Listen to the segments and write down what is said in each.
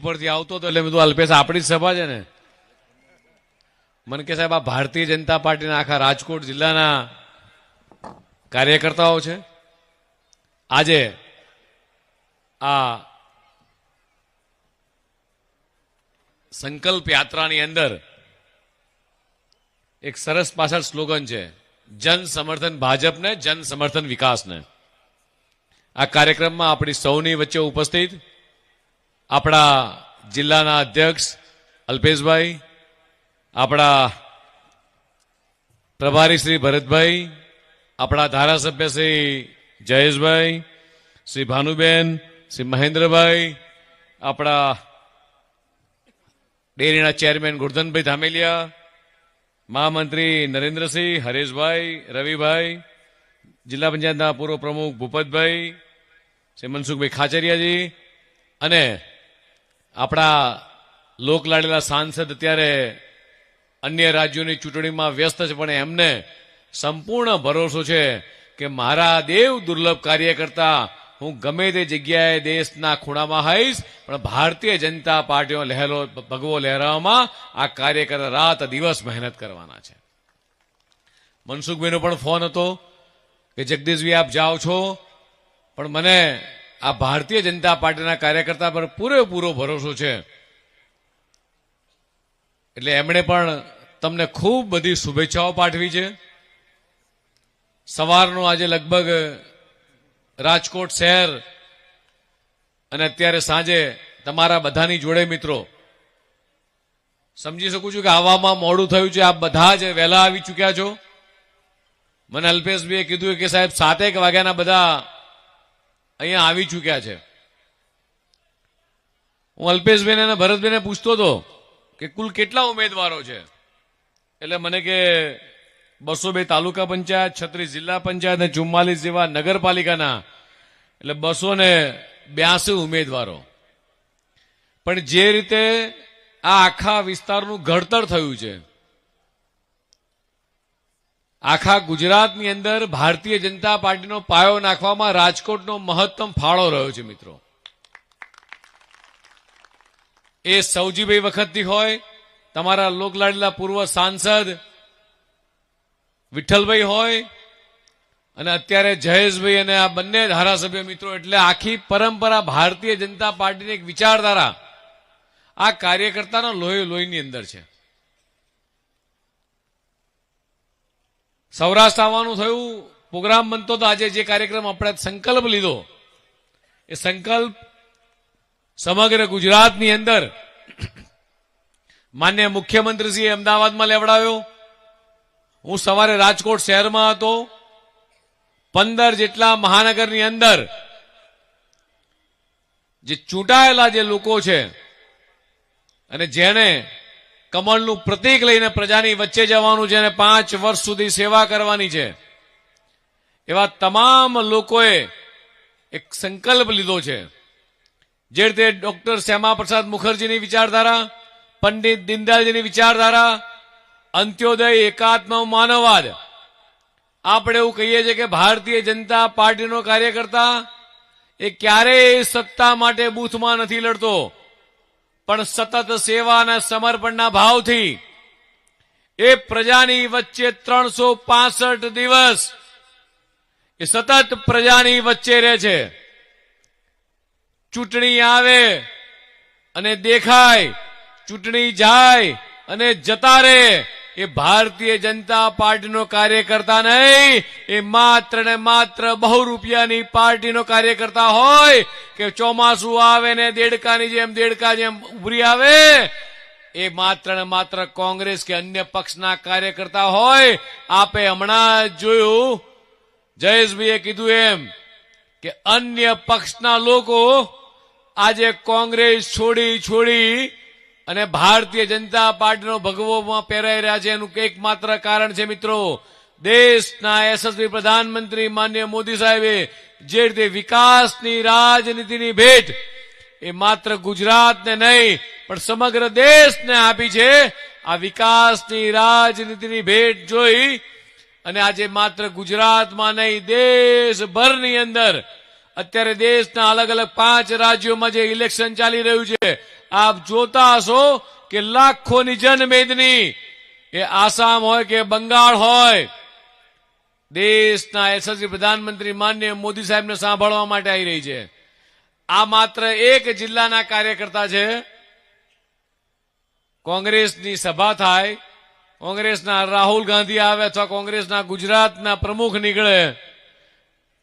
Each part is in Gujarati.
ઉપરથી આવતો હતો એટલે મેં કીધું અલ્પેશ આપણી જ સભા છે ને. મને કે સાહેબ આ ભારતીય જનતા પાર્ટીના આખા રાજકોટ જિલ્લાના કાર્યકર્તાઓ છે. આજે આ સંકલ્પ યાત્રાની અંદર એક સરસ પાછળ સ્લોગન છે, જન સમર્થન ભાજપને, જન સમર્થન વિકાસને. આ કાર્યક્રમમાં આપણી સૌની વચ્ચે ઉપસ્થિત આપણા જિલ્લાના અધ્યક્ષ અલ્પેશભાઈ, આપણા પ્રભારી શ્રી ભરતભાઈ, આપણા ધારાસભ્ય શ્રી જયેશભાઈ, શ્રી ભાનુબેન, શ્રી મહેન્દ્રભાઈ, આપણા ડેરીના ચેરમેન ગોરધનભાઈ ધામેલિયા, મહામંત્રી નરેન્દ્રસિંહ, હરેશભાઈ, રવિભાઈ, જિલ્લા પંચાયતના પૂર્વ પ્રમુખ ભૂપતભાઈ, શ્રી મનસુખભાઈ ખાચરિયાજી અને આપણા લોકલાડીલા સાંસદ અત્યારે અન્ય રાજ્યોની ચૂંટણીમાં વ્યસ્ત છે, પણ એમને સંપૂર્ણ ભરોસો છે કે મારા દેવ દુર્લભ કાર્યકર્તા હું ગમે તે જગ્યાએ દેશના ખૂણામાં હઈશ, પણ ભારતીય જનતા પાર્ટીનો ભગવો લહેરાવવામાં આ કાર્યકર્તા રાત દિવસ મહેનત કરવાના છે. મનસુખભાઈનો પણ ફોન હતો કે જગદીશભાઈ આપ જાઓ છો, પણ મને આ ભારતીય જનતા પાર્ટીના કાર્યકર્તા પર પૂરેપૂરો ભરોસો છે. એટલે એમણે પણ તમને ખૂબ બધી શુભેચ્છાઓ પાઠવી છે. સવારનો આજે લગભગ રાજકોટ શહેર અને અત્યારે સાંજે તમારા બધાની જોડે મિત્રો સમજી શકું છું કે આવવામાં મોડું થયું છે. આપ બધા જ વહેલા આવી ચૂક્યા છો. મને અલ્પેશભાઈએ કીધું કે સાહેબ 7 વાગ્યાના બધા અહીંયા આવી ચૂક્યા છે. હું અલ્પેશભાઈને અને ભરતભાઈને પૂછતો હતો કે કુલ કેટલા ઉમેદવારો છે, એટલે મને કે 202 તાલુકા પંચાયત, 36 જિલ્લા પંચાયત અને 44 જેવા નગરપાલિકાના, એટલે 282 ઉમેદવારો. પણ જે રીતે આ આખા વિસ્તારનું ઘડતર થયું છે, આખા ગુજરાતની અંદર ભારતીય જનતા પાર્ટીનો પાયો નાખવામાં રાજકોટનો મહત્તમ ફાળો રહ્યો છે મિત્રો. એ સૌજીભાઈ વખતથી હોય, તમારા લોકલાડીલા પૂર્વ સાંસદ વિઠ્ઠલભાઈ હોય અને અત્યારે જયેશભાઈ અને આ બંને ધારાસભ્ય મિત્રો, એટલે આખી પરંપરા ભારતીય જનતા પાર્ટીની એક વિચારધારા આ કાર્યકર્તાના લોહીની અંદર છે. સૌરાષ્ટ્ર આવવાનું થયું, પ્રોગ્રામ બનતો હતો. આજે જે કાર્યક્રમ આપણે સંકલ્પ લીધો, એ સંકલ્પ સમગ્ર ગુજરાતની અંદર માન્ય મુખ્યમંત્રીશ્રીએ અમદાવાદમાં લેવડાવ્યો. હું સવારે રાજકોટ શહેરમાં હતો. 15 જેટલા મહાનગરની અંદર જે ચૂંટાયેલા જે લોકો છે અને જેને કમળનું પ્રતીક લઈને પ્રજાની વચ્ચે જવાનું છે અને 5 વર્ષ સુધી સેવા કરવાની છે, એવા તમામ લોકોએ એક સંકલ્પ લીધો છે. જે રીતે ડોક્ટર શ્યામા પ્રસાદ મુખર્જીની વિચારધારા, પંડિત દીનદયાળજીની વિચારધારા, અંત્યોદય, એકાત્મ માનવવાદ. આપણે એવું કહીએ છીએ કે ભારતીય જનતા પાર્ટીનો કાર્યકર્તા એ ક્યારેય સત્તા માટે બૂથમાં નથી લડતો, પણ સતત સેવા અને સમર્પણના ભાવથી એ પ્રજાની વચ્ચે 365 દિવસ એ સતત પ્રજાની વચ્ચે રહે છે. ચૂંટણી આવે અને દેખાય, ચૂંટણી જાય અને જતા રહે, એ ભારતીય જનતા પાર્ટીનો કાર્યકર્તા નહીં. એ માત્ર ને માત્ર બહુ રૂપિયાની પાર્ટીનો કાર્યકર્તા હોય કે ચોમાસું આવે ને દેડકા જેમ ઉભરી આવે, એ માત્ર ને માત્ર કોંગ્રેસ કે અન્ય પક્ષના કાર્યકર્તા હોય. આપે હમણાં જોયું, જયેશભાઈએ કીધું એમ કે અન્ય પક્ષના લોકો આજે કોંગ્રેસ છોડી અને ભારતીય જનતા પાર્ટીનો ભગવોમાં પહેરાઈ રહ્યા છે. એનું એકમાત્ર કારણ છે મિત્રો, દેશના યશસ્વી પ્રધાનમંત્રી માનનીય મોદી સાહેબે જે રીતે વિકાસની રાજનીતિની ભેટ એ માત્ર ગુજરાતને નહીં પણ સમગ્ર દેશને આપી છે. આ વિકાસની રાજનીતિની ભેટ જોઈ અને આજે માત્ર ગુજરાતમાં નહીં, દેશભરની અંદર અત્યારે દેશના અલગ અલગ 5 રાજ્યોમાં જે ઇલેક્શન ચાલી રહ્યું છે, આપ જોતા હશો કે લાખોની જનમેદની એ આસામ હોય કે બંગાળ હોય, દેશના યશસ્વી પ્રધાનમંત્રી માનનીય મોદી સાહેબને સાંભળવા માટે આવી રહી છે. આ માત્ર એક જિલ્લાના કાર્યકર્તા છે. કોંગ્રેસની સભા થાય, કોંગ્રેસના રાહુલ ગાંધી આવે અથવા કોંગ્રેસના ગુજરાતના પ્રમુખ નીકળે,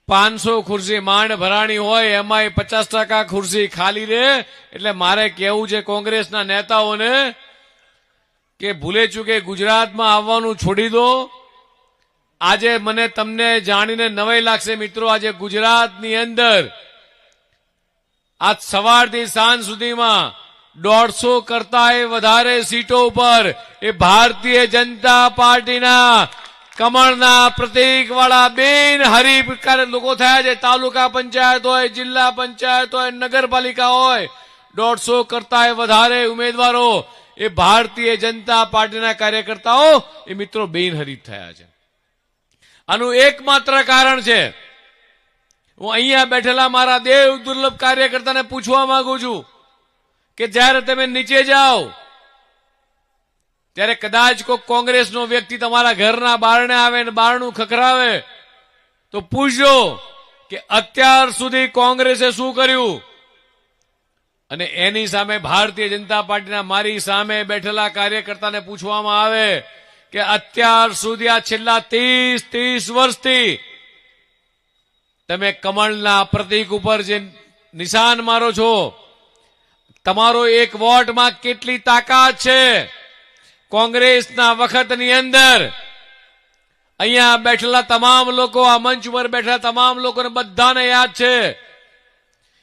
500 ખુરશી માંડ ભરાણી હોય, એમાં 50% ખુરશી ખાલી રહે. એટલે મારે કહેવું છે કોંગ્રેસના નેતાઓને કે ભૂલે ચૂકે ગુજરાતમાં આવવાનું છોડી દો. આજે મને તમને જાણીને નવાઈ લાગશે મિત્રો, આજે ગુજરાતની અંદર આજ સવારથી સાંજ સુધીમાં 150 કરતા વધારે સીટો ઉપર એ ભારતીય જનતા પાર્ટીના કમળના પ્રતીક વાળા બિનહરીફ લોકો થયા છે. તાલુકા પંચાયત હોય, જિલ્લા પંચાયત હોય, નગરપાલિકા હોય, 150 કરતા વધારે ઉમેદવારો એ ભારતીય જનતા પાર્ટીના કાર્યકર્તાઓ એ મિત્રો બિનહરીફ થયા છે. આનું એકમાત્ર કારણ છે, હું અહીંયા બેઠેલા મારા દેવ દુર્લભ કાર્યકર્તાને પૂછવા માંગુ છું કે જ્યારે તમે નીચે જાઓ ત્યારે કદાચ કોઈ કોંગ્રેસનો વ્યક્તિ તમારા ઘરના બારણે આવે ને બારણું ખખરાવે તો પૂછજો કે અત્યાર સુધી કોંગ્રેસે શું કર્યું. અને એની સામે ભારતીય જનતા પાર્ટીના મારી સામે બેઠેલા કાર્યકર્તાને પૂછવામાં આવે કે અત્યાર સુધી આ છેલ્લા 30 વર્ષથી તમે કમળના પ્રતીક ઉપર જે નિશાન મારો છો, તમારો એક વોટમાં કેટલી તાકાત છે. કોંગ્રેસના વખતની અંદર અહીંયા બેઠેલા તમામ લોકો, આ મંચ ઉપર બેઠેલા તમામ લોકોને બધાને યાદ છે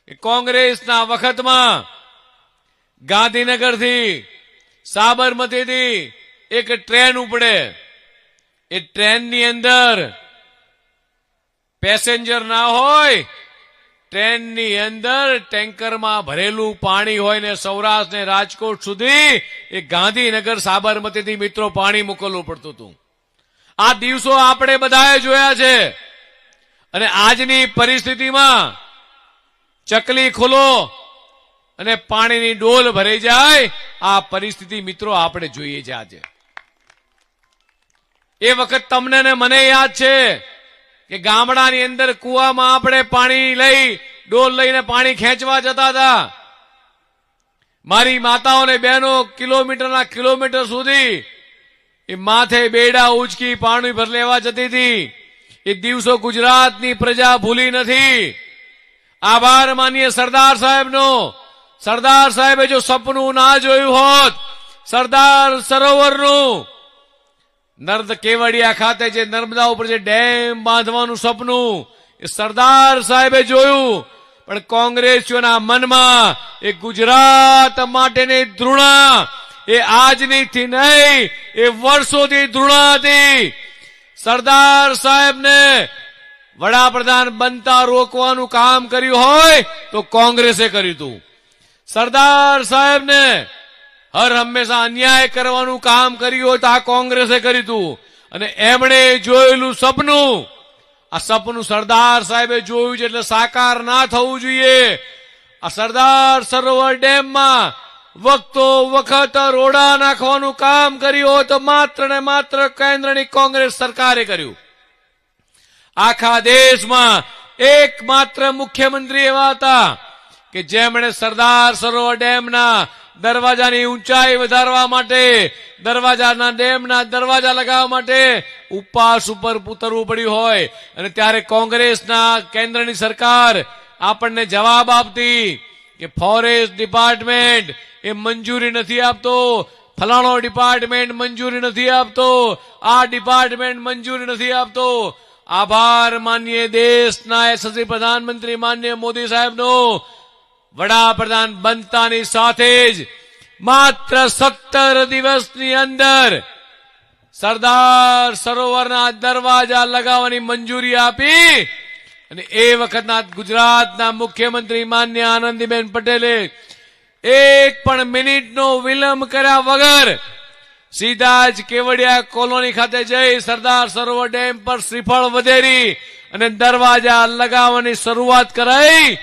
કે કોંગ્રેસના વખતમાં ગાંધીનગરથી સાબરમતીથી એક ટ્રેન ઉપડે, એ ટ્રેનની અંદર પેસેન્જર ના હોય, ટ્રેનની અંદર ટેન્કરમાં ભરેલું પાણી હોય ને સૌરાષ્ટ્ર ને રાજકોટ સુધી એ ગાંધીનગર સાબરમતીથી મિત્રો પાણી મોકલવું પડતું હતું. આ દિવસો આપણે બધાએ જોયા છે. અને આજની પરિસ્થિતિમાં ચકલી ખોલો અને પાણીની ડોલ ભરાઈ જાય, આ પરિસ્થિતિ મિત્રો આપણે જોઈએ છે. આજે એ વખત તમને ને મને યાદ છે કે ગામડાની અંદર કુવામાં આપણે પાણી લઈ ડોલ લઈને પાણી ખેંચવા જતા હતા. મારી માતાઓને બહેનો કિલોમીટરના કિલોમીટર સુધી એ માથે બેડા ઉચકી પાણી ભર લેવા જતી હતી. એ દિવસો ગુજરાતની પ્રજા ભૂલી નથી. આભાર માનીએ સરદાર સાહેબનો. સરદાર સાહેબે જો સપનું ના જોયું હોત સરદાર સરોવરનું, નર્મદ કેવડિયા ખાતે જે નર્મદા ઉપર જે ડેમ બાંધવાનું સપનું એ સરદાર સાહેબે જોયું. પણ કોંગ્રેસીઓના મનમાં એ ગુજરાત માટેની ધૃણા એ આજનીથી નહીં, એ વર્ષોથી ધૃણા હતી. સરદાર સાહેબને વડાપ્રધાન બનતા રોકવાનું કામ કર્યું હોય તો કોંગ્રેસે કર્યું હતું. સરદાર સાહેબને હર હંમેશા અન્યાય કરવાનું કામ કર્યું હોય તો આ કોંગ્રેસે કર્યું હતું. અને એમણે જોયેલું સપનું, આ સપનું સરદાર સાહેબે જોયું છે એટલે સાકાર ના થવું જોઈએ. આ સરદાર સરોવર ડેમમાં વખતો વખત રોડા નાખવાનું કામ કર્યું હોય તો માત્ર ને માત્ર કેન્દ્રની કોંગ્રેસ સરકારે કર્યું. આખા દેશમાં એકમાત્ર મુખ્યમંત્રી એવા હતા કે જેમણે સરદાર સરોવર ડેમના દરવાજાની ઊંચાઈ વધારવા માટે, દરવાજાના ડેમના દરવાજા લગાવવા માટે ઉપવાસ ઉપર ઉતરવું પડ્યું હોય. અને ત્યારે કોંગ્રેસના કેન્દ્રની સરકાર આપણને જવાબ આપતી કે ફોરેસ્ટ ડિપાર્ટમેન્ટ એ મંજૂરી નથી આપતો, ફલાણો ડિપાર્ટમેન્ટ મંજૂરી નથી આપતો, આ ડિપાર્ટમેન્ટ મંજૂરી નથી આપતો. આભાર માનીએ દેશના યશસ્વી પ્રધાનમંત્રી માનનીય મોદી સાહેબનો. વડાપ્રધાન બનતાની સાથે જ માત્ર 17 દિવસની અંદર સરદાર સરોવરના દરવાજા લગાવવાની મંજૂરી આપી. અને એ વખતના ગુજરાતના મુખ્યમંત્રી માન્ય આનંદીબેન પટેલે એક પણ મિનિટનો વિલંબ કર્યા વગર સીધા જ કેવડિયા કોલોની ખાતે જઈ સરદાર સરોવર ડેમ પર શ્રીફળ વધેરી અને દરવાજા લગાવવાની શરૂઆત કરાઈ.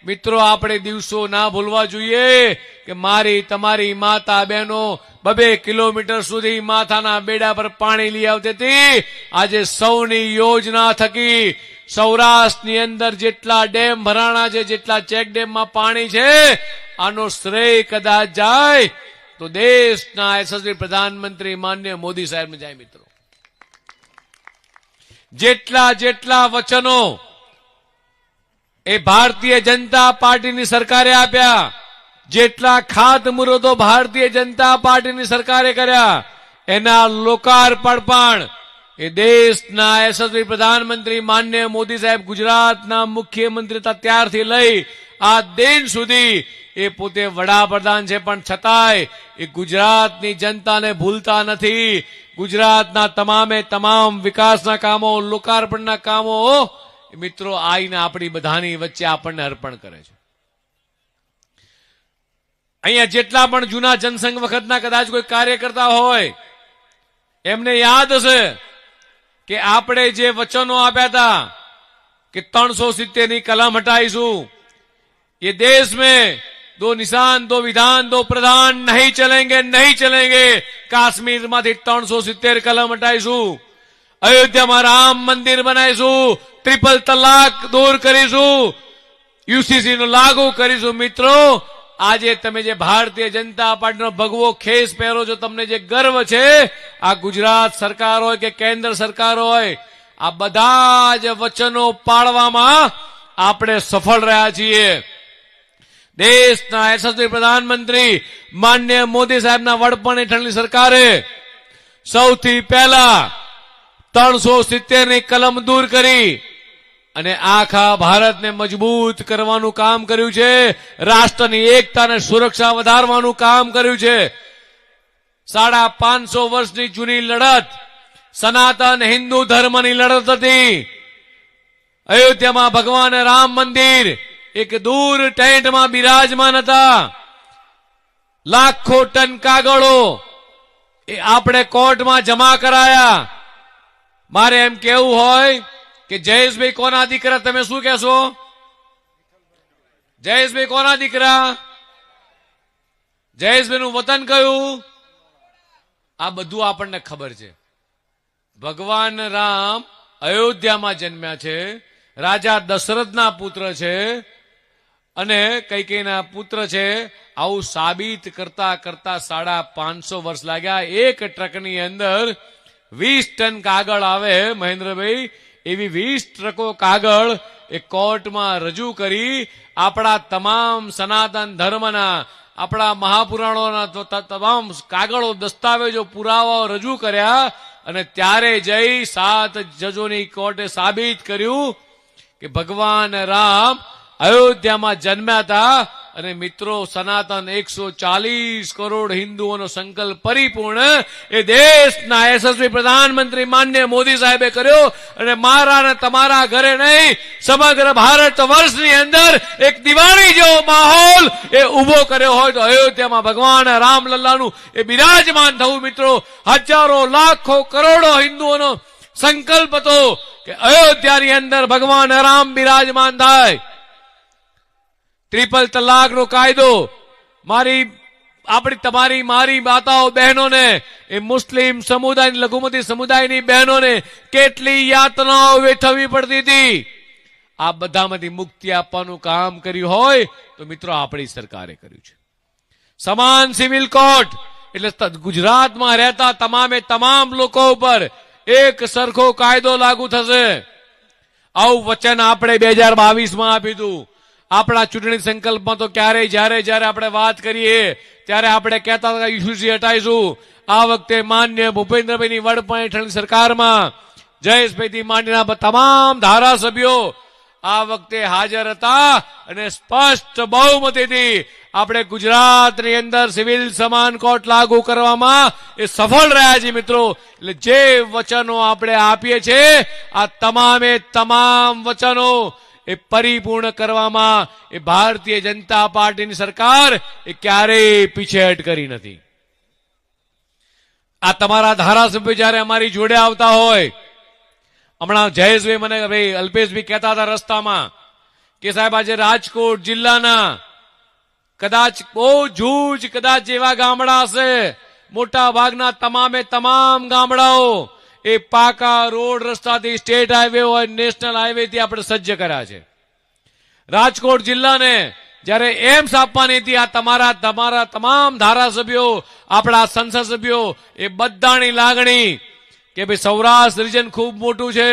મિત્રો, આપણે દિવસો ના ભૂલવા જોઈએ કે મારી તમારી માતા બહેનો 2 કિલોમીટર સુધી માથાના બેડા પર પાણી લઈ આવતી હતી. આજે સૌની યોજના થકી સૌરાષ્ટ્રની અંદર જેટલા ડેમ ભરાણા છે, જેટલા ચેક ડેમમાં પાણી છે, આનો શ્રેય કદાચ જાય તો દેશના યશસ્વી પ્રધાનમંત્રી માનનીય મોદી સાહેબને જાય. મિત્રો, જેટલા વચનો એ ભારતીય જનતા પાર્ટીની સરકારે આપ્યા, જેટલા ખાતમુહૂર્તો ભારતીય જનતા પાર્ટીની સરકારે કર્યા, એના લોકાર્પણ પણ એ દેશના યશસ્વી પ્રધાનમંત્રી માનનીય મોદી સાહેબ ગુજરાતના મુખ્યમંત્રી હતા ત્યારથી લઈ આ દિન સુધી એ પોતે વડાપ્રધાન છે, પણ છતાંય એ ગુજરાતની જનતાને ભૂલતા નથી. ગુજરાતના તમામ વિકાસના કામો, લોકાર્પણના કામો મિત્રો આઈને આપણી બધાની વચ્ચે આપણને અર્પણ કરે છે. અહીંયા જેટલા પણ જૂના જનસંઘ વખતના કદાચ કોઈ કાર્યકર્તા હોય એમને યાદ હશે કે આપણે જે વચનો આપ્યા હતા કે 370 ની કલમ હટાઈશું, ये देश में 2 निशान 2 विधान 2 प्रधान नहीं चलेंगे. काश्मीर માંથી 370 કલમ હટાઈશું, અયોધ્યામાં રામ મંદિર બનાવીશું, ટ્રિપલ તલાક દૂર કરીશું, યુસીસી નો લાગુ કરીશું. મિત્રો, આજે તમે જે ભારતીય જનતા પાર્ટીનો ભગવો ખેસ પહેરો છો, તમને જે ગર્વ છે, આ ગુજરાત સરકાર હોય કે કેન્દ્ર સરકાર હોય, આ બધા જ વચનો પાળવામાં આપણે સફળ રહ્યા છીએ. દેશના યશસ્વી પ્રધાનમંત્રી માનનીય મોદી સાહેબના વડપણ હેઠળની સરકારે સૌથી પહેલા 370 ની કલમ દૂર કરી અને આખા ભારતને મજબૂત કરવાનું કામ કર્યું છે. રાષ્ટ્રની એકતા અને સુરક્ષા વધારવાનું કામ કર્યું છે. 550 વર્ષની જૂની લડત, સનાતન હિન્દુ ધર્મની લડત હતી. અયોધ્યામાં ભગવાન રામ મંદિર એક દૂર ટેન્ટમાં બિરાજમાન હતા. લાખો ટન કાગળો એ આપણે કોર્ટમાં જમા કરાયા. મારે એમ કેવું હોય કે જયેશભાઈ કોના દીકરા? તમે શું કહેશો? જયેશભાઈ કોના દીકરા? જયેશભાઈ નું વતન કયું? આ બધું આપણને ખબર છે. ભગવાન રામ અયોધ્યામાં જન્મ્યા છે, રાજા દશરથના પુત્ર છે અને કૈકેયીના પુત્ર છે. આવું સાબિત કરતા 550 વર્ષ લાગ્યા. એક ટ્રકની અંદર 20 ટન કાગળ આવે મહેન્દ્રભાઈ, એવી 20 ટ્રકો કાગળ એ કોર્ટમાં રજૂ કરી આપણા તમામ સનાતન ધર્મના, આપણા મહાપુરાણોના તમામ કાગળો, દસ્તાવેજો, પુરાવાઓ રજૂ કર્યા અને ત્યારે જઈ 7 જજોની કોર્ટે સાબિત કર્યું કે ભગવાન રામ અયોધ્યામાં જન્મ્યા હતા. અને મિત્રો, સનાતન 140 કરોડ હિન્દુઓનો સંકલ્પ પરિપૂર્ણ એ દેશના યશસ્વી પ્રધાનમંત્રી માનનીય મોદી સાહેબે કર્યો. અને મારા અને તમારા ઘરે નહીં, સમગ્ર ભારત વર્ષની અંદર એક દિવાળી જેવો માહોલ એ ઉભો કર્યો હોય તો અયોધ્યામાં ભગવાન રામલલ્લાનું એ બિરાજમાન થવું. મિત્રો, હજારો લાખો કરોડો હિન્દુઓનો સંકલ્પ હતો કે અયોધ્યાની અંદર ભગવાન રામ બિરાજમાન થાય. ટ્રિપલ તલાકનો કાયદો તમારી મારી માતાઓ બહેનોને, એ મુસ્લિમ સમુદાય, લઘુમતી સમુદાયની બહેનોને કેટલી યાતનાઓ વેઠવવી પડતી હતી. આ બધામાંથી મુક્તિ આપવાનું કામ કર્યું હોય તો મિત્રો આપણી સરકારે કર્યું છે. સમાન સિવિલ કોર્ટ એટલે ગુજરાતમાં રહેતા તમામ લોકો ઉપર એક સરખો કાયદો લાગુ થશે. આવું વચન આપણે 2022માં આપ્યું હતું. આપણા ચૂંટણી સંકલ્પમાં તો ક્યારેય જ્યારે આપણે વાત કરીએ ત્યારે આપણે કહેતા હતા યુસીસી હટાઈશું. આ વખતે માન્ય ભૂપેન્દ્રભાઈની વડપણ હેઠળની સરકારમાં જયેશભાઈથી માંડીના તમામ ધારાસભ્યો આ વખતે હાજર હતા અને સ્પષ્ટ બહુમતીથી આપણે ગુજરાતની અંદર સિવિલ સમાન કોર્ટ લાગુ કરવામાં એ સફળ રહ્યા છે. મિત્રો, એટલે જે વચનો આપણે આપીએ છીએ આ તમામ વચનો એ પરિપૂર્ણ કરવામાં એ ભારતીય જનતા પાર્ટીની સરકાર એ ક્યારેય પીછેહટ કરી નથી. આ તમારા ધારાસભ્ય જયારે અમારી જોડે આવતા હોય, હમણાં જયેશભાઈ મને ભાઈ અલ્પેશભાઈ કહેતા હતા રસ્તામાં કે સાહેબ આજે રાજકોટ જિલ્લાના કદાચ બહુ જૂજ કદાચ એવા ગામડા હશે, મોટા ભાગના તમામે તમામ ગામડાઓ એ પાકા રોડ રસ્તાથી સ્ટેટ હાઈવે હોય નેશનલ હાઈવે થી આપણે સજ્જ કર્યા છે. રાજકોટ જિલ્લાને જયારે એમ્સ આપવાની હતી, આ તમારા તમામ ધારાસભ્યો, આપણા સંસદ સભ્યો એ બધાની લાગણી કે ભાઈ સૌરાષ્ટ્ર રિજન ખૂબ મોટું છે,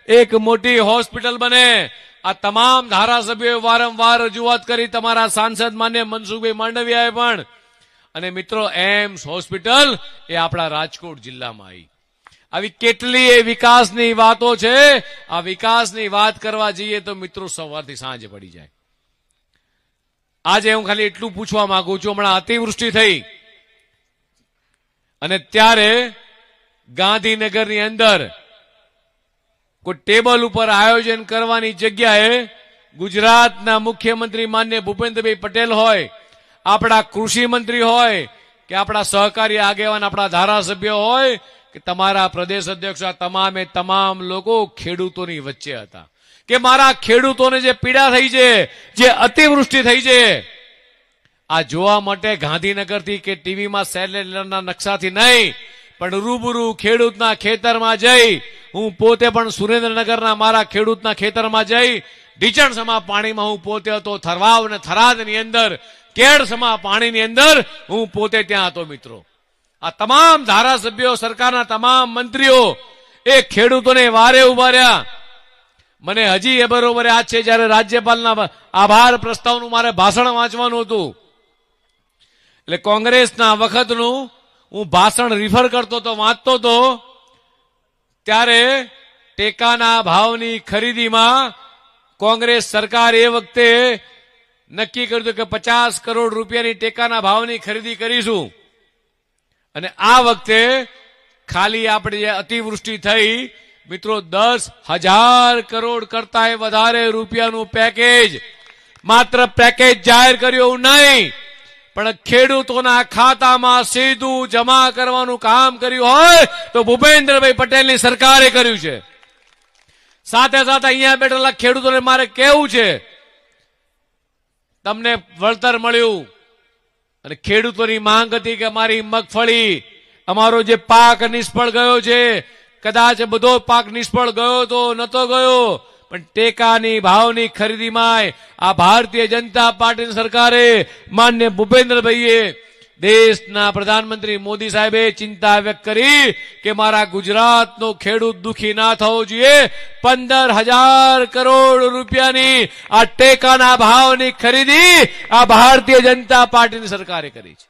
એક મોટી હોસ્પિટલ બને. આ તમામ ધારાસભ્યોએ વારંવાર રજૂઆત કરી, તમારા સાંસદ માન્ય મનસુખભાઈ માંડવિયાએ પણ. અને મિત્રો એમ્સ હોસ્પિટલ એ આપણા રાજકોટ જિલ્લામાં આવી. આવી કેટલીય વિકાસની વાતો છે. આ વિકાસની વાત કરવા જઈએ તો મિત્રો સવારથી સાંજે પડી જાય. આજે હું ખાલી એટલું પૂછવા માંગુ છું, હમણાં અતિવૃષ્ટિ થઈ અને ત્યારે ગાંધીનગરની અંદર કોઈ ટેબલ ઉપર આયોજન કરવાની જગ્યાએ ગુજરાતના મુખ્યમંત્રી માન્ય ભૂપેન્દ્રભાઈ પટેલ હોય, આપણા કૃષિ મંત્રી હોય કે આપણા સહકારી આગેવાન આપણા ધારાસભ્યો હોય કે તમારા પ્રદેશ અધ્યક્ષ, આ તમામે તમામ લોકો ખેડૂતોની વચ્ચે હતા કે મારા ખેડૂતોને જે પીડા થઈ છે, જે અતિવૃષ્ટિ થઈ છે, આ જોવા માટે ગાંધીનગરથી કે ટીવીમાં સેટેલાઇટના નકશાથી નહીં પણ રૂબરૂ ખેડૂતના ખેતરમાં જઈ, હું પોતે પણ સુરેન્દ્રનગરના મારા ખેડૂતના ખેતરમાં જઈ ઢીચણસમા પાણીમાં હું પોતે હતો, થરવાવ અને થરાદની અંદર કેળસમા પાણીની અંદર હું પોતે ત્યાં હતો. મિત્રો આ તમામ ધારાસભ્યો, સરકારના તમામ મંત્રીઓ એ ખેડૂતોને વારે ઉભા રહ્યા. મને હજી એ બરોબર યાદ છે જયારે રાજ્યપાલના આભાર પ્રસ્તાવનું મારે ભાષણ વાંચવાનું હતું, એટલે કોંગ્રેસના વખતનું હું ભાષણ રિફર કરતો તો, વાંચતો તો, ત્યારે ટેકાના ભાવની ખરીદીમાં કોંગ્રેસ સરકાર એ વખતે નક્કી કર્યું કે 50 કરોડ રૂપિયાની ટેકાના ભાવની ખરીદી કરીશું. અને આ વખતે ખાલી આપણે જે અતિવૃષ્ટિ થઈ મિત્રો 10,000 કરોડ કરતા વધારે રૂપિયાનું પેકેજ, માત્ર પેકેજ જાહેર કર્યું નહીં પણ ખેડૂતોના ખાતામાં સીધું જમા કરવાનું કામ કર્યું હોય તો ભૂપેન્દ્રભાઈ પટેલની સરકારે કર્યું છે. સાથે સાથે અહીંયા બેઠેલા ખેડૂતોને મારે કહેવું છે, તમને વળતર મળ્યું અને ખેડૂતોની માંગ હતી કે મારી મગફળી, અમારો જે પાક નિષ્ફળ ગયો છે, કદાચ બધો પાક નિષ્ફળ ગયો તો નતો ગયો પણ ટેકાની ભાવની ખરીદીમાં આ ભારતીય જનતા પાર્ટીની સરકારે માન્ય ભૂપેન્દ્રભાઈએ, દેશના પ્રધાનમંત્રી મોદી સાહેબે ચિંતા વ્યક્ત કરી કે મારા ગુજરાતનો ખેડૂત દુખી ના થવો જોઈએ. 15,000 કરોડ રૂપિયાની આ ટેકાના ભાવની ખરીદી આ ભારતીય જનતા પાર્ટીની સરકારે કરી છે.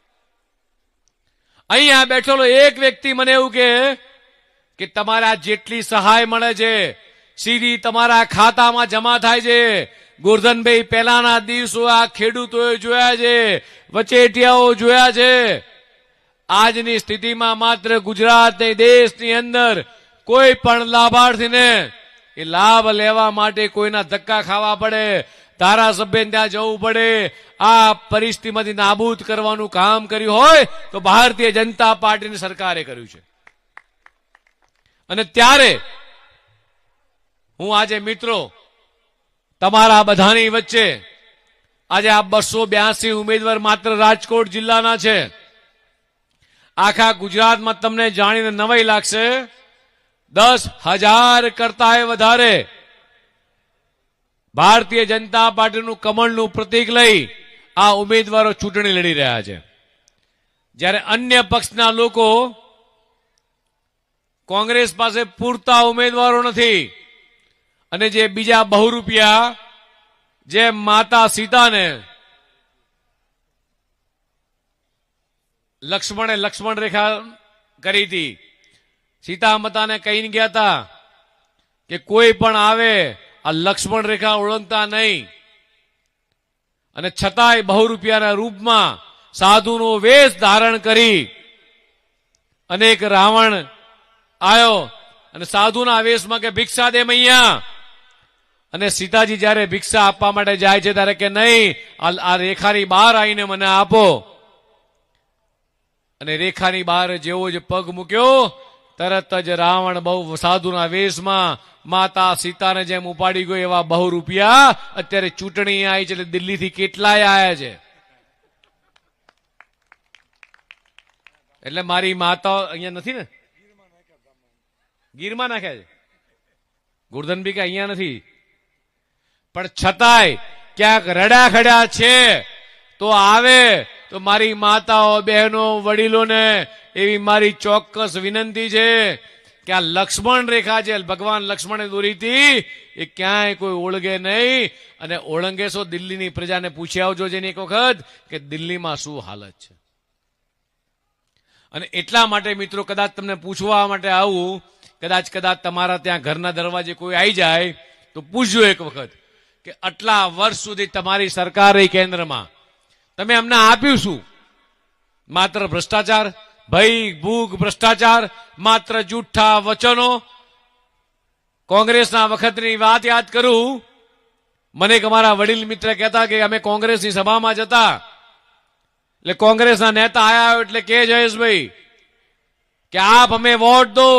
અહીંયા બેઠેલો એક વ્યક્તિ મને એવું કે તમારા જેટલી સહાય મળે છે સીધી તમારા ખાતામાં જમા થાય છે. ગોરધનભાઈ પહેલાના દિવસો આ ખેડૂતોએ જોયા છે, વચેટિયાઓ જોયા છે. આજની સ્થિતિમાં માત્ર ગુજરાત દેશની અંદર કોઈ પણ લાભાર્થીને એ લાભ લેવા માટે કોઈના ધક્કા ખાવા પડે, ધારાસભ્ય ત્યાં જવું પડે. આ પરિસ્થિતિમાંથી નાબૂદ કરવાનું કામ કર્યું હોય તો ભારતીય જનતા પાર્ટીની સરકારે કર્યું છે. અને ત્યારે હું આજે મિત્રો તમારા બધાની વચ્ચે આજે આ 282 ઉમેદવાર માત્ર રાજકોટ જિલ્લાના છે. આખા ગુજરાતમાં તમને જાણીને નવાઈ લાગશે, 10,000 કરતા વધારે ભારતીય જનતા પાર્ટીનું કમળનું પ્રતીક લઈ આ ઉમેદવારો ચૂંટણી લડી રહ્યા છે. જ્યારે અન્ય પક્ષના લોકો, કોંગ્રેસ પાસે પૂરતા ઉમેદવારો નથી અને જે બીજા બહુરૂપિયા, જે માતા સીતાને લક્ષ્મણ રેખા કરી હતી, સીતા માતાને કહીને ગયા હતા કે કોઈ પણ આવે આ લક્ષ્મણ રેખા ઓળંગતા નહીં, અને છતાંય બહુરૂપિયાના રૂપમાં સાધુનો વેશ ધારણ કરી અને એક રાવણ આવ્યો અને સાધુના વેશમાં કે ભિક્ષા દે મૈયા, અને સીતાજી જયારે ભિક્ષા આપવા માટે જાય છે ત્યારે કે નહીં, આ રેખાની બહાર આવીને મને આપો. અને રેખાની બહાર જેવો જ પગ મૂક્યો તરત જ રાવણ બહુ સાધુના વેશમાં માતા સીતાને જેમ ઉપાડી ગયો એવા બહુ રૂપિયા અત્યારે ચૂંટણી આવી છે એટલે દિલ્હીથી કેટલાય આયા છે. એટલે મારી માતા અહીંયા નથી ને, ગીરમાં નાખ્યા છે. ગોરધનબી કે અહીંયા નથી, પણ છતાંય ક્યાંક રડા ખડ્યા છે તો આવે તો મારી માતાઓ બહેનો વડીલોને એવી મારી ચોક્કસ વિનંતી છે કે આ લક્ષ્મણ રેખા છે ભગવાન લક્ષ્મણે દોરી હતી એ ક્યાંય કોઈ ઓળગે નહીં. અને ઓળંગે છો દિલ્હીની પ્રજાને પૂછી આવજો જેની એક વખત કે દિલ્હીમાં શું હાલત છે. અને એટલા માટે મિત્રો કદાચ તમને પૂછવા માટે આવું, કદાચ તમારા ત્યાં ઘરના દરવાજે કોઈ આવી જાય તો પૂછજો એક વખત કે આટલા વર્ષ સુધી તમારી સરકાર રહી કેન્દ્રમાં, તમે અમને આપ્યું શું? માત્ર ભ્રષ્ટાચાર, ભય ભૂખ ભ્રષ્ટાચાર, માત્ર જૂઠા વચનો. કોંગ્રેસના વખતની વાત યાદ કરું, મને એક અમારા વડીલ મિત્ર કહેતા કે અમે કોંગ્રેસની સભામાં જતા એટલે કોંગ્રેસના નેતા આયા એટલે કે જયેશભાઈ કે આપ हमें वोट दो,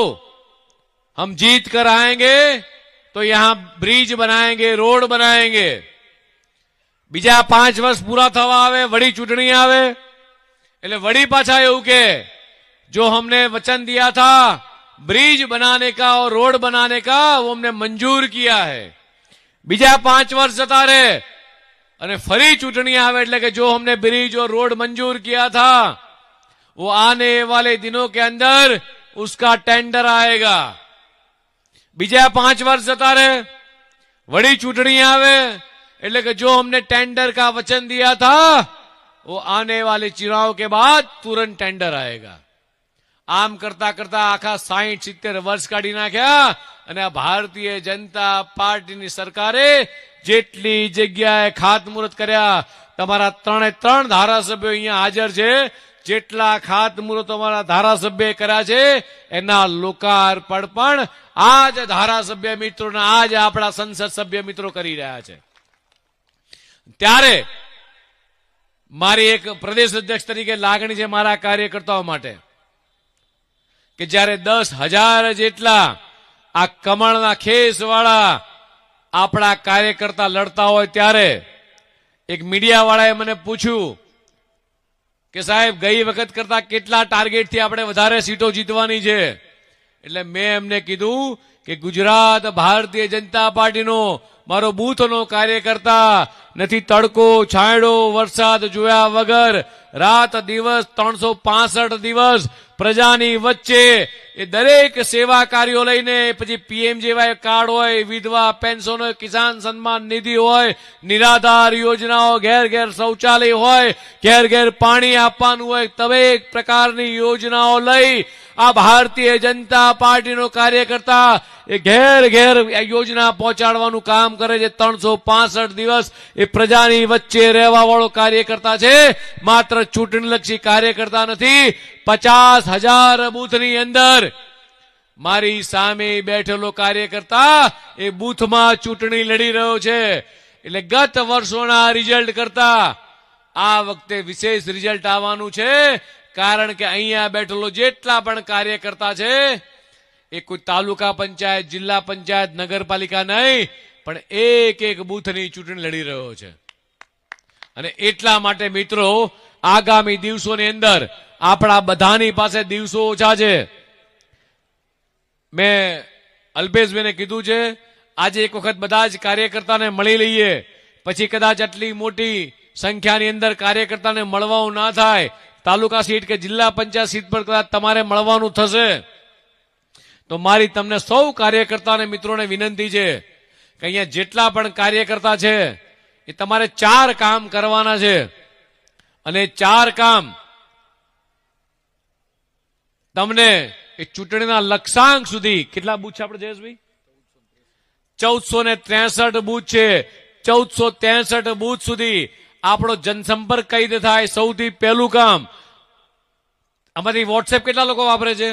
हम जीत कर आएंगे तो यहां ब्रिज बनाएंगे, रोड बनाएंगे. બીજા 5 વર્ષ પૂરા થવા આવે, વડી ચૂંટણી આવે એટલે વડી પાછા એવું કે जो हमने वचन दिया था ब्रिज बनाने का और रोड बनाने का वो हमने मंजूर किया है. બીજા 5 વર્ષ જતા રહે અને ફરી ચૂંટણી આવે એટલે કે जो हमने ब्रिज और रोड मंजूर किया था वो आने वाले दिनों के अंदर उसका टेंडर आएगा. બીજા 5 વર્ષ જતા રહે, વડી ચૂંટણી આવે એટલે કે जो हमने टेंडर का वचन दिया था वो आने वाले चुनाव के बाद तुरंत टेंडर आएगा. આમ કરતા કરતા આખા 60-70 વર્ષ કાઢી નાખ્યા અને આ ભારતીય જનતા પાર્ટીની સરકારે જેટલી જગ્યાએ ખાતમુહૂર્ત કર્યા, તમારા 3 ધારાસભ્યો અહીંયા હાજર છે, જેટલા ખાતમુહૂર્ત અમારા ધારાસભ્ય કર્યા છે એના લોકાર્પણ પણ આ જ ધારાસભ્ય મિત્રોને આજ આપણા સંસદ સભ્ય મિત્રો કરી રહ્યા છે. ત્યારે મારી એક પ્રદેશ અધ્યક્ષ તરીકે લાગણી છે મારા કાર્યકર્તાઓ માટે કે જ્યારે 10,000 જેટલા આ કમળના ખેસ વાળા આપણા કાર્યકર્તા લડતા હોય ત્યારે એક મીડિયા વાળાએ મને પૂછ્યું કે સાહેબ ગઈ વખત કરતા કેટલા ટાર્ગેટથી આપણે વધારે સીટો જીતવાની છે. એટલે મેં એમને કીધું કે ગુજરાત ભારતીય જનતા પાર્ટીનો મારો બૂથનો કાર્યકર્તા નથી તડકો છાંયડો વરસાદ જોયા વગર રાત દિવસ 365 દિવસ પ્રજાની વચ્ચે એ દરેક સેવા કાર્યો લઈને, પછી પીએમજેવાય કાર્ડ હોય, વિધવા પેન્શન હોય, કિસાન સન્માન નિધિ હોય, નિરાધાર યોજનાઓ, ઘેર ઘેર શૌચાલય હોય, ઘેર ઘેર પાણી આપવાનું હોય, દરેક પ્રકારની યોજનાઓ લઈ આ ભારતીય જનતા પાર્ટીનો કાર્યકર્તા એ ઘેર ઘેર યોજના પહોંચાડવાનું કામ કરે છે. 365 દિવસ એ પ્રજાની વચ્ચે રહેવા વાળો કાર્યકર્તા છે, માત્ર ચૂંટણીલક્ષી કાર્યકર્તા નથી. 50,000 બૂથની અંદર મારી સામે બેઠેલો કાર્યકર્તા એ બૂથમાં ચૂંટણી લડી રહ્યો છે. એટલે ગત વર્ષોના રિઝલ્ટ કરતા આ વખતે વિશેષ રિઝલ્ટ આવવાનું છે, કારણ કે અહીંયા બેઠેલો જેટલા પણ કાર્યકર્તા છે એ કોઈ તાલુકા પંચાયત, જિલ્લા પંચાયત, નગરપાલિકા નહીં, પણ એક બૂથની ચૂંટણી લડી રહ્યો છે. અને એટલા માટે મિત્રો આગામી દિવસોની અંદર આપણા બધાની પાસે દિવસો ઓછા છે. મેં અલ્પેશભાઈને કીધું છે આજે એક વખત બધા જ કાર્યકર્તાને મળી લઈએ, પછી કદાચ આટલી મોટી સંખ્યાની અંદર કાર્યકર્તાને મળવાનું ના થાય, તાલુકા સીટ કે જિલ્લા પંચાયત સીટ પર કદાચ તમારે મળવાનું થશે તો મારી તમને સૌ કાર્યકર્તાને મિત્રોને વિનંતી છે કે અહીંયા જેટલા પણ કાર્યકર્તા છે એ તમારે 4 કામ કરવાના છે. અને 4 કામ તમને એ ચૂંટણીના લક્ષ્યાંક સુધી, કેટલા બૂથ છે આપણે જયેશભાઈ? 1463 બૂથ છે. 1463 બૂથ સુધી આપણો જનસંપર્ક કઈ રીતે થાય? સૌથી પહેલું કામ, આમાંથી વોટ્સએપ કેટલા લોકો વાપરે છે?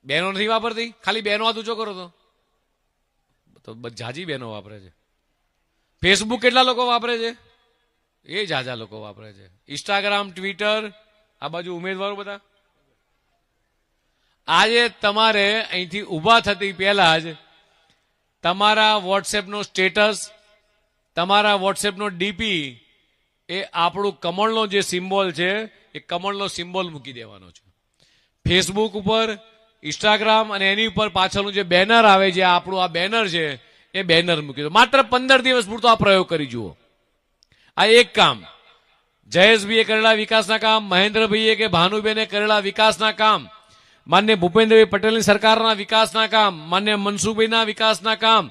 બહેનો નથી વાપરતી? ખાલી બહેનો હાથ ઊંચો કરો તો જાજી બહેનો વાપરે છે. ફેસબુક કેટલા લોકો વાપરે છે? એ જાજા લોકો વાપરે છે. ઇન્સ્ટાગ્રામ, ટ્વિટર, આ બાજુ ઉમેદવારો બધા આજે તમારે અહીંથી ઊભા થતી પહેલા જ તમારા વોટ્સએપનો સ્ટેટસ, તમારા વોટ્સએપનો ડીપી એ આપણું કમળનો જે સિમ્બોલ છે એ કમળનો સિમ્બોલ મૂકી દેવાનો છે. ફેસબુક ઉપર, ઇન્સ્ટાગ્રામ અને એની ઉપર પાછળનું જે બેનર આવે છે, આપણું આ બેનર છે, એ બેનર મૂકી દો. માત્ર 15 દિવસ પૂરતો આ પ્રયોગ કરી જુઓ. આ એક કામ જયેશભાઈએ કરેલા વિકાસના કામ, મહેન્દ્રભાઈએ કે ભાનુબેને કરેલા વિકાસના કામ, માન્ય ભૂપેન્દ્રભાઈ પટેલની સરકારના વિકાસના કામ, માન્ય મનસુખભાઈના વિકાસના કામ,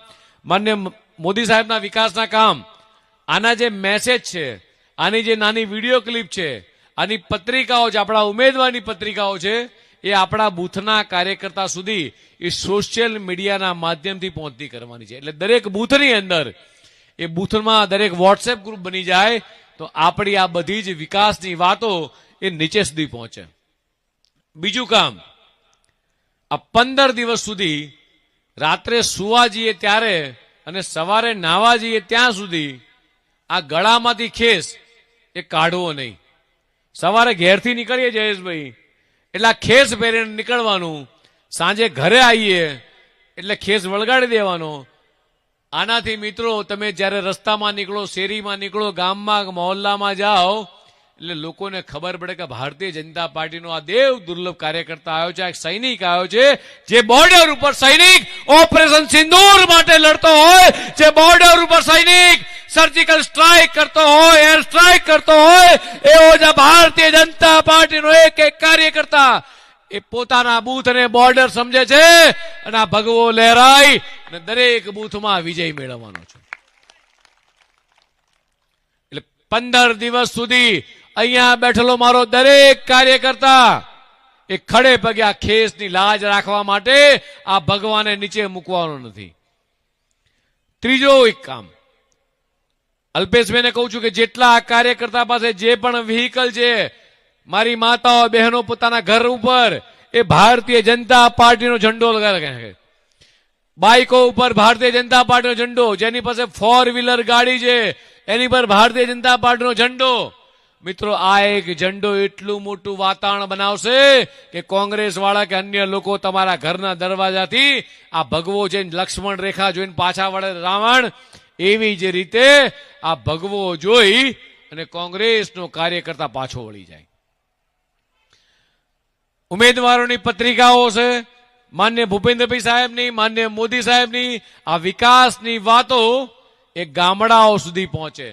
માન્ય મોદી સાહેબના વિકાસના કામ, આના જે મેસેજ છે, આની જે નાની વિડીયો ક્લિપ છે, આની પત્રિકાઓ છે, આપણા ઉમેદવારની પત્રિકાઓ છે, એ આપણા બૂથના કાર્યકર્તા સુધી એ સોશિયલ મીડિયાના માધ્યમથી પહોંચતી કરવાની છે. એટલે દરેક બૂથની અંદર એ બૂથમાં દરેક વોટ્સએપ ગ્રુપ બની જાય તો આપણી આ બધી જ વિકાસની વાતો એ નીચે સુધી પહોંચે. બીજું કામ, આ 15 દિવસ સુધી રાત્રે સુવા જઈએ ત્યારે અને સવારે નાવા જઈએ ત્યાં સુધી આ ગળામાંથી ખેસ એ કાઢવો નહીં. સવારે ઘેરથી નીકળીએ જયેશભાઈ એટલે આ ખેસ પહેરીને નીકળવાનું, સાંજે ઘરે આવીએ એટલે ખેસ વળગાડી દેવાનો. આનાથી મિત્રો તમે જ્યારે રસ્તામાં નીકળો, શેરીમાં નીકળો, ગામમાં મહોલ્લામાં જાઓ એટલે લોકોને ખબર પડે કે ભારતીય જનતા પાર્ટીનો આ દેવ દુર્લભ કાર્યકર્તા આવ્યો છે, એક સૈનિક આવ્યો છે, જે બોર્ડર ઉપર સૈનિક ઓપરેશન સિંદૂર માટે લડતો હોય, જે બોર્ડર ઉપર સૈનિક સર્જિકલ સ્ટ્રાઇક કરતો હોય, એર સ્ટ્રાઇક કરતો હોય, એવો જ ભારતીય જનતા પાર્ટીનો એક એક કાર્યકર્તા એ પોતાના બૂથ અને બોર્ડર સમજે છે અને આ ભગવો લહેરાઈ અને દરેક બૂથમાં વિજય મેળવવાનો છે. એટલે 15 દિવસ સુધી અહીંયા બેઠેલો મારો દરેક કાર્યકર્તા એ ખડે પગે આ ખેસની લાજ રાખવા માટે આ ભગવાને નીચે મૂકવાનો નથી. ત્રીજો એક કામ, અલ્પેશભાઈને કહું છું કે જેટલા આ કાર્યકર્તા પાસે જે પણ વ્હીકલ છે, મારી માતાઓ બહેનો પોતાના ઘર ઉપર એ ભારતીય જનતા પાર્ટીનો ઝંડો લગાવે. બાઇકો ઉપર ભારતીય જનતા પાર્ટીનો ઝંડો, જેની પાસે 4 વ્હીલર ગાડી છે એની પર ભારતીય જનતા પાર્ટીનો ઝંડો. મિત્રો, આ એક ઝંડો એટલું મોટું વાતાવરણ બનાવશે કે કોંગ્રેસ વાળા કે અન્ય લોકો તમારા ઘરના દરવાજાથી આ ભગવો જોઈને, લક્ષ્મણ રેખા જોઈને પાછા વળે રાવણ, એવી જ રીતે આ ભગવો જોઈ અને કોંગ્રેસનો કાર્યકર્તા પાછો વળી જાય. ઉમેદવારોની પત્રિકાઓ છે, માન્ય ભૂપેન્દ્રભાઈ સાહેબની, માન્ય મોદી સાહેબની આ વિકાસની વાતો એ ગામડાઓ સુધી પહોંચે.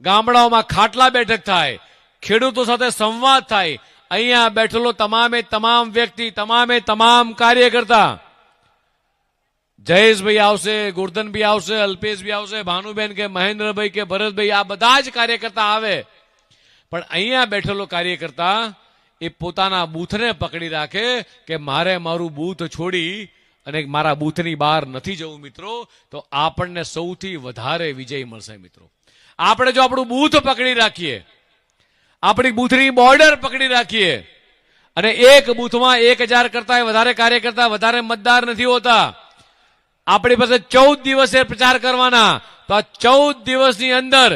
ગામડાઓમાં ખાટલા બેઠક થાય, ખેડૂતો સાથે સંવાદ થાય. અહીંયા બેઠેલો તમામે તમામ વ્યક્તિ, તમામે તમામ કાર્યકર્તા, જયેશભાઈ આવશે, ગોરધનભાઈ આવશે, અલ્પેશભાઈ આવશે, ભાનુબેન કે મહેન્દ્રભાઈ કે ભરતભાઈ, આ બધા જ કાર્યકર્તા આવે, પણ અહીંયા બેઠેલો કાર્યકર્તા એ પોતાના બૂથને પકડી રાખે કે મારે મારું બૂથ છોડી અને મારા બૂથની બહાર નથી જવું. મિત્રો, તો આપણને સૌથી વધારે વિજય મળશે. મિત્રો, આપણે જો આપણું બૂથ પકડી રાખીએ, આપણી બૂથની બોર્ડર પકડી રાખીએ અને એક બૂથમાં 1000 કરતા વધારે કાર્યકર્તા, વધારે મતદાર નથી હોતા. આપણી પાસે 14 દિવસે પ્રચાર કરવાના, તો આ 14 દિવસની અંદર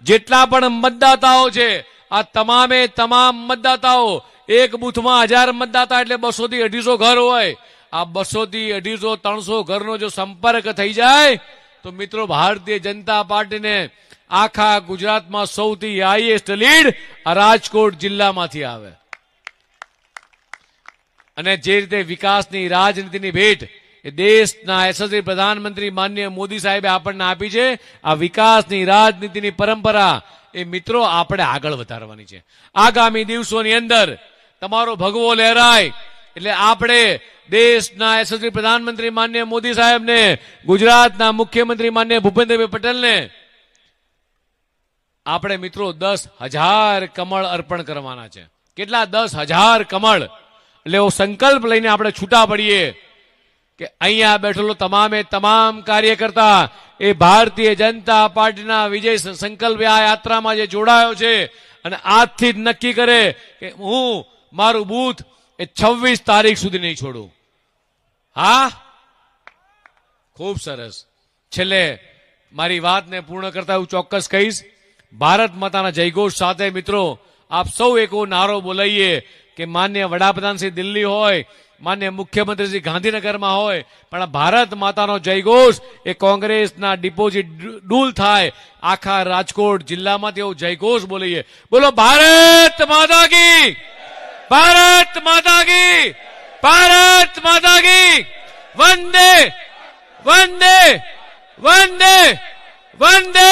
જેટલા પણ મતદાતાઓ છે, આ તમામે તમામ મતદાતાઓ, એક બૂથમાં 1000 મતદાતા એટલે 200 થી 250 ઘર હોય. આ 200 થી 250, 300 ઘરનો જો સંપર્ક થઈ જાય તો મિત્રો, ભારતીય જનતા પાર્ટીને આખા ગુજરાતમાં સૌથી હાઈએસ્ટ લીડ આ રાજકોટ જિલ્લામાંથી આવે. અને જે રીતે વિકાસની રાજનીતિની ભેટ એ દેશના યશસ્વી પ્રધાનમંત્રી માનનીય મોદી સાહેબે આપણને આપી છે, આ વિકાસની રાજનીતિની પરંપરા એ મિત્રો આપણે આગળ વધારવાની છે. આગામી દિવસોની અંદર તમારો ભગવો લહેરાય એટલે આપણે દેશના યશસ્વી પ્રધાનમંત્રી માનનીય મોદી સાહેબને, ગુજરાતના મુખ્યમંત્રી માનનીય ભૂપેન્દ્રભાઈ પટેલને આપણે મિત્રો 10,000 કમળ અર્પણ કરવાના છે. કેટલા? 10,000 કમળ. એટલે એવો સંકલ્પ લઈને આપણે છૂટા પડીએ કે અહીંયા બેઠેલો તમામે તમામ કાર્યકર્તા એ ભારતીય જનતા પાર્ટીના વિજય સંકલ્પ આ યાત્રામાં જે જોડાયો છે અને આજથી જ નક્કી કરે કે હું મારું બૂથ એ 26 તારીખ સુધી નહીં છોડું. હા, ખૂબ સરસ. છેલ્લે મારી વાતને પૂર્ણ કરતા હું ચોક્કસ કહીશ, ભારત માતાના જયઘોષ સાથે મિત્રો આપ સૌ એક નારો બોલાઈએ કે માન્ય વડાપ્રધાન શ્રી દિલ્હી હોય, માન્ય મુખ્યમંત્રી શ્રી ગાંધીનગરમાં હોય, પણ ભારત માતાનો જયઘોષ એ કોંગ્રેસના ડિપોઝિટ ડૂલ થાય, આખા રાજકોટ જિલ્લામાં તેઓ જયઘોષ બોલીએ. બોલો ભારત માતા કી, ભારત માતા કી, ભારત માતા કી. વંદે વંદે વંદે વંદે